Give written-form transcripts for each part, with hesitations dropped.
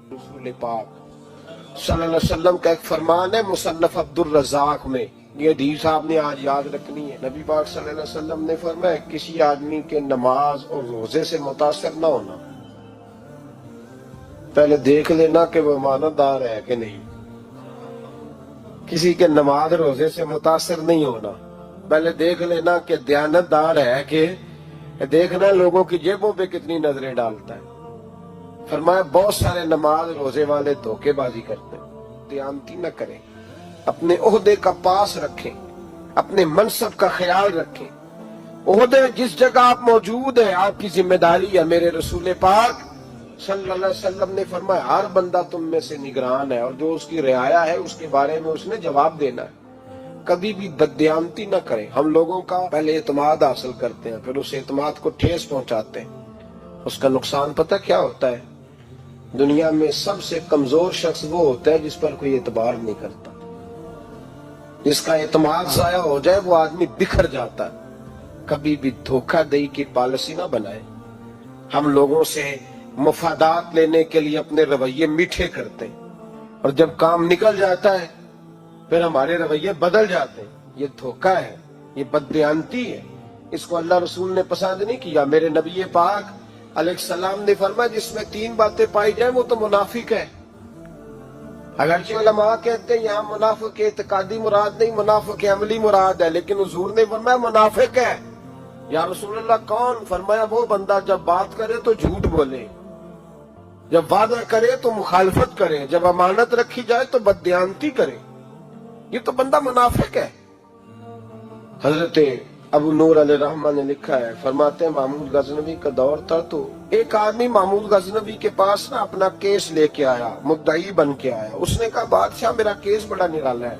रसूल पाक सल्लल्लाहु अलैहि वसल्लम का एक फरमान है मुसन्नफ अब्दुल रज़ाक में, ये हदीस आपने आज याद रखनी है। नबी पाक सल्लल्लाहु अलैहि वसल्लम ने फरमाया किसी आदमी के नमाज और रोजे से मुतासर न होना, पहले देख लेना कि वो ईमानदार है कि नहीं। किसी के नमाज रोजे से मुतासर नहीं होना, पहले देख लेना कि दयानतदार है कि देखना लोगों की जेबों पे कितनी नजरें डालता है। फरमाया बहुत सारे नमाज रोजे वाले धोखेबाजी करते हैं, दयानती न करें, अपने ओहदे का पास रखें, अपने मनसब का ख्याल रखें। ओहदे जिस जगह आप मौजूद है आपकी जिम्मेदारी है। मेरे रसूल पाक सल्लल्लाहु अलैहि वसल्लम ने फरमाया हर बंदा तुम में से निगरान है और जो उसकी रियाया है उसके बारे में उसने जवाब देना है। कभी भी बददयानती न करें। हम लोगों का पहले एतमाद हासिल करते हैं, फिर उस एतमाद को ठेस पहुंचाते हैं। उसका नुकसान पता क्या होता है? दुनिया में सबसे कमजोर शख्स वो होता है जिस पर कोई एतबार नहीं करता। जिसका एतमाद जाया हो जाए वो आदमी बिखर जाता है। कभी भी धोखाधड़ी की पॉलिसी ना बनाए। हम लोगों से मुफादात लेने के लिए अपने रवैये मीठे करते हैं और जब काम निकल जाता है फिर हमारे रवैये बदल जाते हैं। ये धोखा है, ये बददयानती है। इसको अल्लाह रसूल ने पसंद नहीं किया। मेरे नबी पाक अलैहिस्सलाम ने फरमाया जिसमें तीन बातें पाई जाए वो तो मुनाफिक है। अगरचे उलमा कहते हैं यहाँ मुनाफिक इत्कादी मुराद नहीं, मुनाफिक अमली मुराद है, लेकिन हुजूर ने फरमाया मुनाफिक है। या रसूलुल्लाह कौन? फरमाया वो बंदा जब बात करे तो झूठ बोले, जब वादा करे तो मुखालफत करे, जब अमानत रखी जाए तो बददयानती करे। ये तो बंदा मुनाफिक है। हजरत अबू नूर अलैहिर्रहमा ने लिखा है, फरमाते हैं महमूद गजनवी का दौर था तो एक आदमी महमूद गजनवी के पास ना अपना केस लेके आया, मुद्दई बन के आया। उसने कहा बादशाह मेरा केस बड़ा निराला है।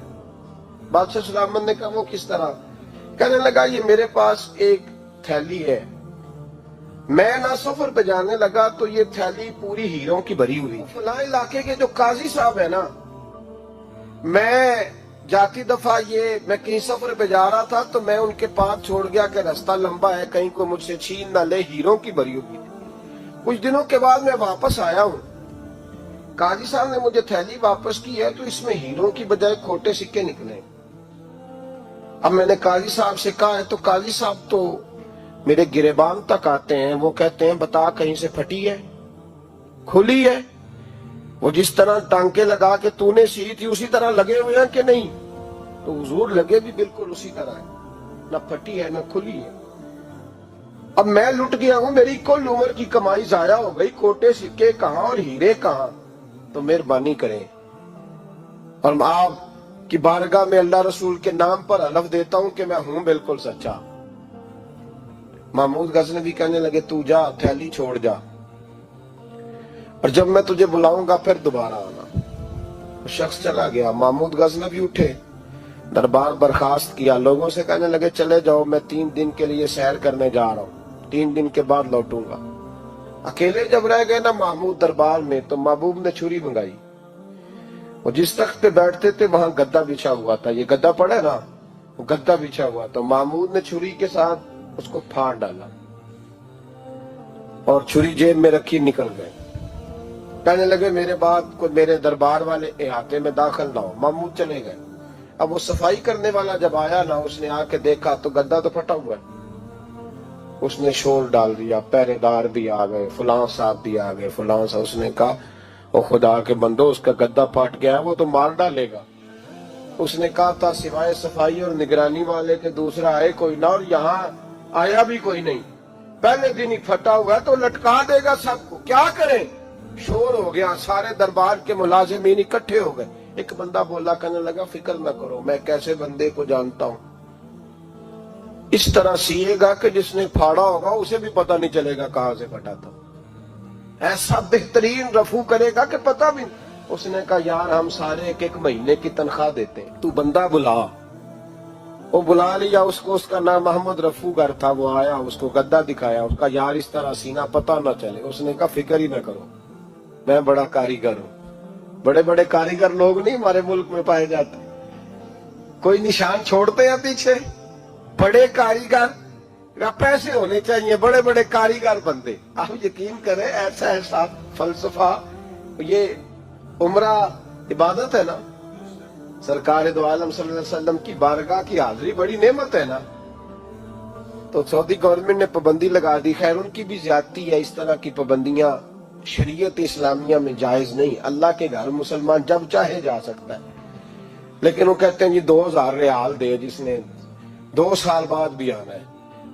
बादशाह सुलेमान ने कहा वो किस तरह? कहने लगा ये मेरे पास एक थैली है, मैं ना सफर पे जाने लगा तो ये थैली पूरी हीरों की भरी हुई। फलां इलाके के जो काजी साहब है ना, मैं जाती दफा मैं कहीं सफर पे जा रहा था तो मैं उनके पास छोड़ गया कि रास्ता लंबा है, कहीं को मुझसे छीन ना ले, हीरों की भरी हुई थी। कुछ दिनों के बाद मैं वापस आया हूँ, काजी साहब ने मुझे थैली वापस की है तो इसमें हीरों की बजाय खोटे सिक्के निकले। अब मैंने काजी साहब से कहा है तो काजी साहब तो मेरे गिरेबान तक आते हैं, वो कहते हैं बता कहीं से फटी है, खुली है? वो जिस तरह टांके लगा के तूने सी थी उसी तरह लगे हुए हैं कि नहीं? तो हुजूर लगे भी बिल्कुल उसी तरह है, न फटी है न खुली है। अब मैं लुट गया हूं, मेरी कुल उम्र की कमाई जाया हो गई, खोटे सिक्के कहां और हीरे कहां? तो मेहरबानी करें और आप की बारगाह में अल्लाह रसूल के नाम पर हलफ देता हूं कि मैं हूं बिल्कुल सच्चा। महमूद गजनवी कहने लगे तू जा, थैली छोड़ जा और जब मैं तुझे बुलाऊंगा फिर दोबारा आना। शख्स चला गया। महमूद गजनवी उठे, दरबार बर्खास्त किया, लोगों से कहने लगे चले जाओ, मैं 3 दिन के लिए सैर करने जा रहा हूँ, 3 दिन के बाद लौटूंगा। अकेले जब रह गए ना महमूद दरबार में तो महबूब ने छुरी मंगाई। वो जिस तख्त पे बैठते थे वहां गद्दा बिछा हुआ था, ये गद्दा पड़ा ना, वो गद्दा बिछा हुआ था। महमूद ने छुरी के साथ उसको फाड़ डाला और छुरी जेब में रखी निकल गए। कहने लगे मेरे बाद को मेरे दरबार वाले इहाते में दाखिल ना हो। महमूद चले गए। अब वो सफाई करने वाला जब आया ना, उसने आके देखा तो गद्दा तो फटा हुआ है। उसने शोर डाल दिया, पहरेदार भी आ गए, फलां साहब भी आ गए, फलां साहब। उसने कहा ओ खुदा के बंदो उसका गद्दा फट गया, वो तो मार डालेगा। उसने कहा था सिवाय सफाई और निगरानी वाले के दूसरा आए कोई ना, और यहाँ आया भी कोई नहीं। पहले दिन ही फटा हुआ है तो लटका देगा सबको, क्या करें? शोर हो गया, सारे दरबार के मुलाजिमीन इकट्ठे हो गए। एक बंदा बोला, कहने लगा फिक्र न करो, मैं कैसे बंदे को जानता हूं, इस तरह सिएगा कि जिसने फाड़ा होगा उसे भी पता नहीं चलेगा कहां से फटा था। ऐसा बेहतरीन रफू करेगा कि पता भी नहीं। उसने कहा यार हम सारे एक महीने की तनख्वाह देते हैं, तू बंदा बुला। वो बुला लिया उसको, उसका नाम मोहम्मद रफूगर था। वो आया, उसको गद्दा दिखाया, उसका यार इस तरह सीना पता न चले। उसने कहा फिक्र ही न करो, मैं बड़ा कारीगर हूं। बड़े बड़े कारीगर लोग नहीं हमारे मुल्क में पाए जाते, कोई निशान छोड़ते हैं पीछे। बड़े कारीगर पैसे होने चाहिए, बड़े बड़े कारीगर बंदे। आप यकीन करें ऐसा ऐसा फलसफा یہ عمرہ عبادت ہے نا، سرکار دو عالم صلی اللہ علیہ وسلم کی بارگاہ کی حاضری بڑی نعمت ہے نا. تو سعودی گورنمنٹ نے پابندی لگا دی. خیر ان کی بھی زیادتی ہے، اس طرح کی پابندیاں شریعت اسلامیہ میں جائز نہیں. اللہ کے گھر مسلمان جب چاہے جا سکتا ہے، لیکن وہ کہتے ہیں جی 2000 ریال دے جس نے 2 سال بعد بھی آنا ہے.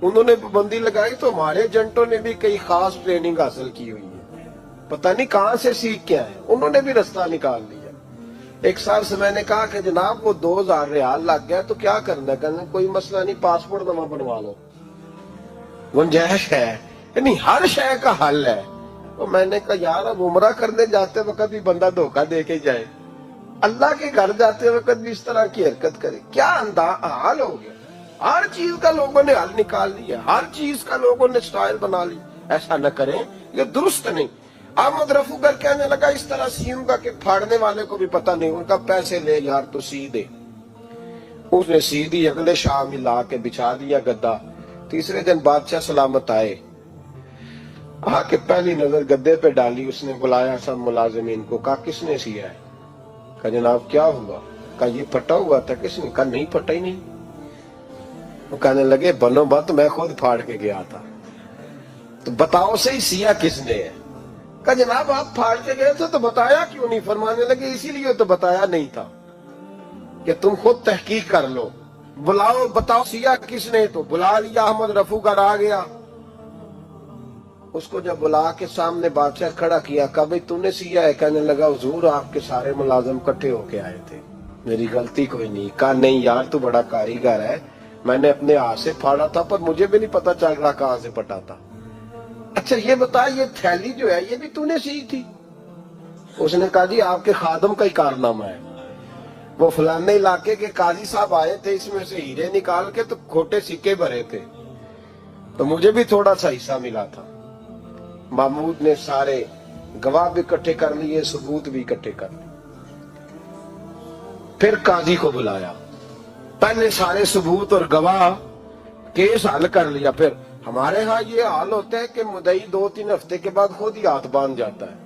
انہوں نے پابندی لگائی تو ہمارے ایجنٹوں نے بھی کئی خاص ٹریننگ حاصل کی ہوئی ہے، پتہ نہیں کہاں سے سیکھ کے آئے، انہوں نے بھی رستہ نکال لیا. ایک سال سے میں نے کہا کہ جناب وہ 2000 ریال لگ گیا تو کیا کرنا ہے؟ کہنا کوئی مسئلہ نہیں، پاسپورٹ نواں بنوا لو، گنجائش ہے. یعنی ہر شے کا حل ہے. تو میں نے کہا یار اب عمرہ کرنے جاتے وقت بھی بندہ دھوکہ دے کے جائے، اللہ کے گھر جاتے وقت بھی اس طرح کی حرکت کرے، کیا حال ہو گیا. ہر چیز کا لوگوں نے حل نکال لیا، ہر چیز کا لوگوں نے سٹائل بنا لی. ایسا نہ کریں، یہ درست نہیں. احمد رفو گر کہنے لگا اس طرح سیوں گا کہ پھاڑنے والے کو بھی پتہ نہیں. ان کا پیسے لے یار تو سی دے. اس نے سی دی، اگلے شام ہی لا کے بچھا دیا گدا. تیسرے دن بادشاہ سلامت آئے، آ کے پہلی نظر گدے پہ ڈالی. اس نے بلایا سب ملازمین کو، کہا کس نے سیا ہے؟ کہا جناب کیا ہوا؟ کہا یہ پھٹا ہوا تھا. کس نے؟ کہا نہیں پھٹا ہی نہیں. وہ کہنے لگے بنو بات میں خود پھاڑ کے گیا تھا. تو بتاؤ صحیح سیا کس نے ہے؟ کہا جناب آپ پھاڑ کے گئے تھے تو بتایا کیوں نہیں؟ فرمانے لگے اسی لیے تو بتایا نہیں تھا کہ تم خود تحقیق کر لو. بلاؤ بتاؤ سیا کس نے؟ تو بلا لیا. احمد رفو گر آ گیا. اس کو جب بلا کے سامنے بادشاہ کھڑا کیا، کہا بھئی تو نے سیا ہے؟ کہنے لگا حضور آپ کے سارے ملازم کٹھے ہو کے آئے تھے، میری غلطی کوئی نہیں. کہا نہیں یار تو بڑا کاریگر ہے، میں نے اپنے ہاتھ سے پھاڑا تھا پر مجھے بھی نہیں پتا چل رہا کہاں سے پھٹا تھا. اچھا یہ بتا یہ تھیلی جو ہے یہ بھی تو نے سی تھی؟ اس نے کہا جی آپ کے خادم کا ہی کارنامہ ہے. وہ فلانے علاقے کے قاضی صاحب آئے تھے، اس میں سے ہیرے نکال کے تو کھوٹے سکے بھرے تھے، تو مجھے بھی تھوڑا سا حصہ ملا تھا. محمود نے سارے گواہ بھی اکٹھے کر لیے، ثبوت بھی اکٹھے کر لیے. پھر قاضی کو بلایا، پہلے سارے ثبوت اور گواہ کیس حل کر لیا. پھر ہمارے ہاں یہ حال ہوتا ہے کہ مدعی 2-3 ہفتے کے بعد خود ہی ہاتھ باندھ جاتا ہے،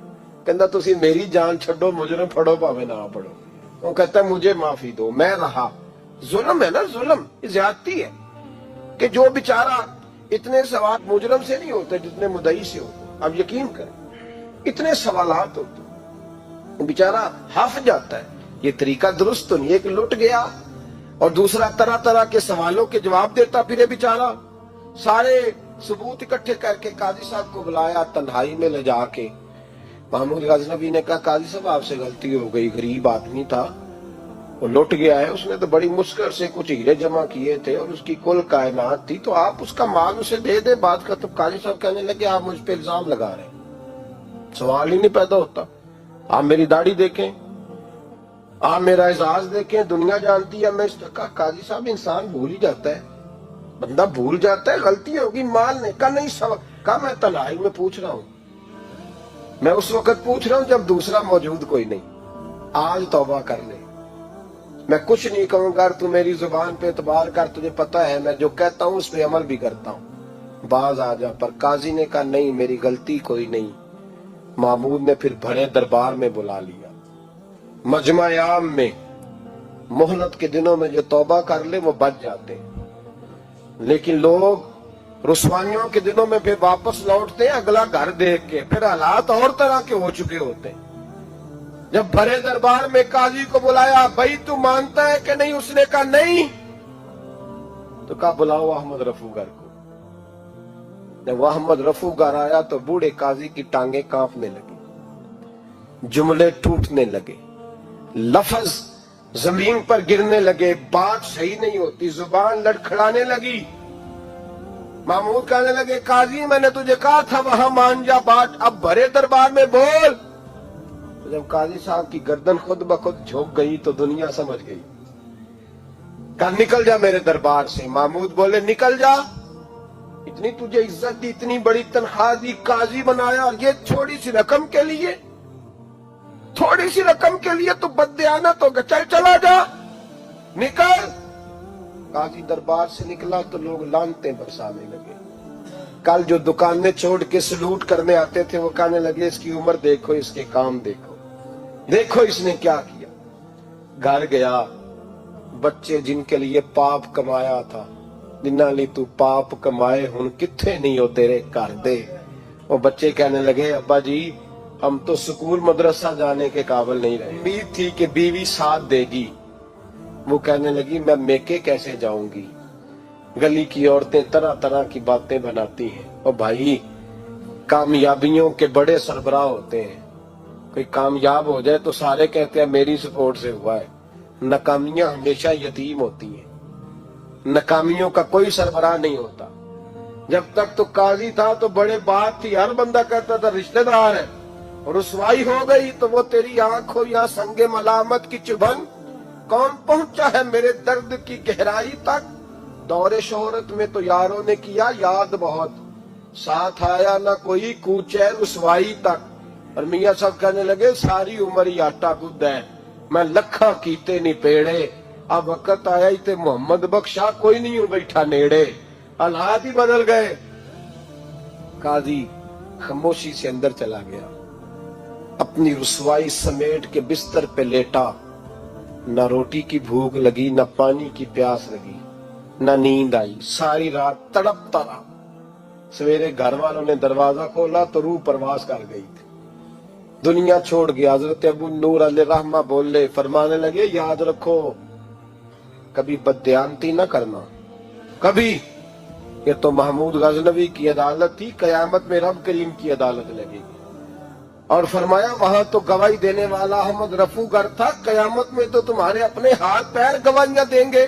کہتا تسی میری جان چھڈو، مجرم پھڑو پاوے نہ پڑھو. وہ کہتا ہے مجھے معافی دو، میں رہا. ظلم ہے نا، ظلم زیادتی ہے کہ جو بیچارہ اتنے سوال مجرم سے نہیں ہوتے جتنے مدعی سے ہوتے. اب یقین کریں اتنے سوالات ہوتے، بیچارہ ہف جاتا ہے. یہ طریقہ درست نہیں. ایک لٹ گیا اور دوسرا طرح طرح کے سوالوں کے جواب دیتا پھر بیچارہ. سارے ثبوت اکٹھے کر کے قاضی صاحب کو بلایا، تنہائی میں لے جا کے. محمود غزنوی نے کہا قاضی صاحب آپ سے غلطی ہو گئی، غریب آدمی تھا، وہ لٹ گیا ہے، اس نے تو بڑی مشکل سے کچھ ہیرے جمع کیے تھے اور اس کی کل کائنات تھی، تو آپ اس کا مال اسے دے دیں. بات کا تو قاضی صاحب کہنے لگے آپ مجھ پہ الزام لگا رہے ہیں، سوال ہی نہیں پیدا ہوتا. آپ میری داڑھی دیکھیں، آپ میرا اعزاز دیکھیں، دنیا جانتی ہے. میں اس نے کہا قاضی صاحب انسان بھول ہی جاتا ہے، بندہ بھول جاتا ہے، غلطی ہوگی، مال نے. کہا نہیں سوال. کہا میں تنہائی میں پوچھ رہا ہوں، میں اس وقت پوچھ رہا ہوں جب دوسرا موجود کوئی نہیں. آج توبہ کر لے، میں کچھ نہیں کہوں گا، تو میری زبان پہ اعتبار کر، تجھے پتہ ہے میں جو کہتا ہوں اس پہ عمل بھی کرتا ہوں، باز آ جا. پر قاضی نے کہا نہیں میری غلطی کوئی نہیں. محمود نے پھر بڑے دربار میں بلا لیا، مجمع عام میں. مہلت کے دنوں میں جو توبہ کر لے وہ بچ جاتے، لیکن لوگ رسوائیوں کے دنوں میں پھر واپس لوٹتے ہیں اگلا گھر دیکھ کے، پھر حالات اور طرح کے ہو چکے ہوتے ہیں. جب بڑے دربار میں قاضی کو بلایا، بھائی تو مانتا ہے کہ نہیں؟ اس نے کہا نہیں. تو کہا بلاؤ احمد رفو گر کو. جب احمد رفو گر آیا تو بوڑھے قاضی کی ٹانگیں کانپنے لگی، جملے ٹوٹنے لگے، لفظ زمین پر گرنے لگے، بات صحیح نہیں ہوتی، زبان لڑکھڑانے لگی. محمود کہنے لگے قاضی میں نے تجھے کہا تھا وہاں مان جا بات، اب بڑے دربار میں بول. جب قاضی صاحب کی گردن خود بخود جھک گئی تو دنیا سمجھ گئی. کہا نکل جا میرے دربار سے. محمود بولے نکل جا، اتنی تجھے عزت دی، اتنی بڑی تنخواہ دی، قاضی بنایا، اور یہ تھوڑی سی رقم کے لیے، تھوڑی سی رقم کے لیے تو بددیانت ہوگا، چل چلا جا، نکل. قاضی دربار سے نکلا تو لوگ لعنتیں برسانے لگے. کل جو دکانیں چھوڑ کے سلوٹ کرنے آتے تھے وہ کہنے لگے اس کی عمر دیکھو، اس کے کام دیکھو. देखो इसने क्या किया। घर गया, बच्चे जिनके लिए पाप कमाया था, जिन्ना लिए तू पाप कमाए हुन किथे नहीं हो तेरे घर दे। वो बच्चे कहने लगे अब्बा जी हम तो स्कूल मदरसा जाने के काबिल नहीं रहे, उम्मीद थी कि बीवी साथ देगी। वो कहने लगी मैं मेके कैसे जाऊंगी, गली की औरतें तरह तरह की बातें बनाती हैं। और भाई कामयाबियों के बड़े सरबराह होते हैं, कोई कामयाब हो जाए तो सारे कहते हैं मेरी सपोर्ट से हुआ है। नाकामियां हमेशा यतीम होती हैं, नाकामियों का कोई सरबराह नहीं होता। जब तक तो काजी था तो बड़े बात थी, हर बंदा कहता था रिश्तेदार है, और रुसवाई हो गई तो वो तेरी आंख हो या संगे मलामत की चुभन। कौन पहुंचा है मेरे दर्द की गहराई तक, दौरे शोहरत में तो यारों ने किया याद बहुत, साथ आया ना कोई कूचे रुसवाई तक। और मियां साहब कहने लगे सारी उम्र ही आटा गुद है, मैं लखा कीते नहीं पेड़े, अब वक्त आया ही ते मोहम्मद बख्शा कोई नहीं हूं बैठा नेड़े। हालात ही बदल गए। काजी खामोशी से अंदर चला गया, अपनी रुसवाई समेट के बिस्तर पे लेटा। न रोटी की भूख लगी, न पानी की प्यास लगी, न नींद आई, सारी रात तड़पता रहा। सवेरे घर वालों ने दरवाजा खोला तो रूह परवास कर गई थी, दुनिया छोड़ गया। हजरत अबू नूर अलैहिर्रहमा बोले, फरमाने लगे याद रखो कभी बददियानती न करना, कभी। ये तो महमूद गजनवी की अदालत थी, कयामत में रब करीम की अदालत लगेगी। और फरमाया वहां तो गवाही देने वाला अहमद रफू गर था, कयामत में तो तुम्हारे अपने हाथ पैर गवाहियां देंगे।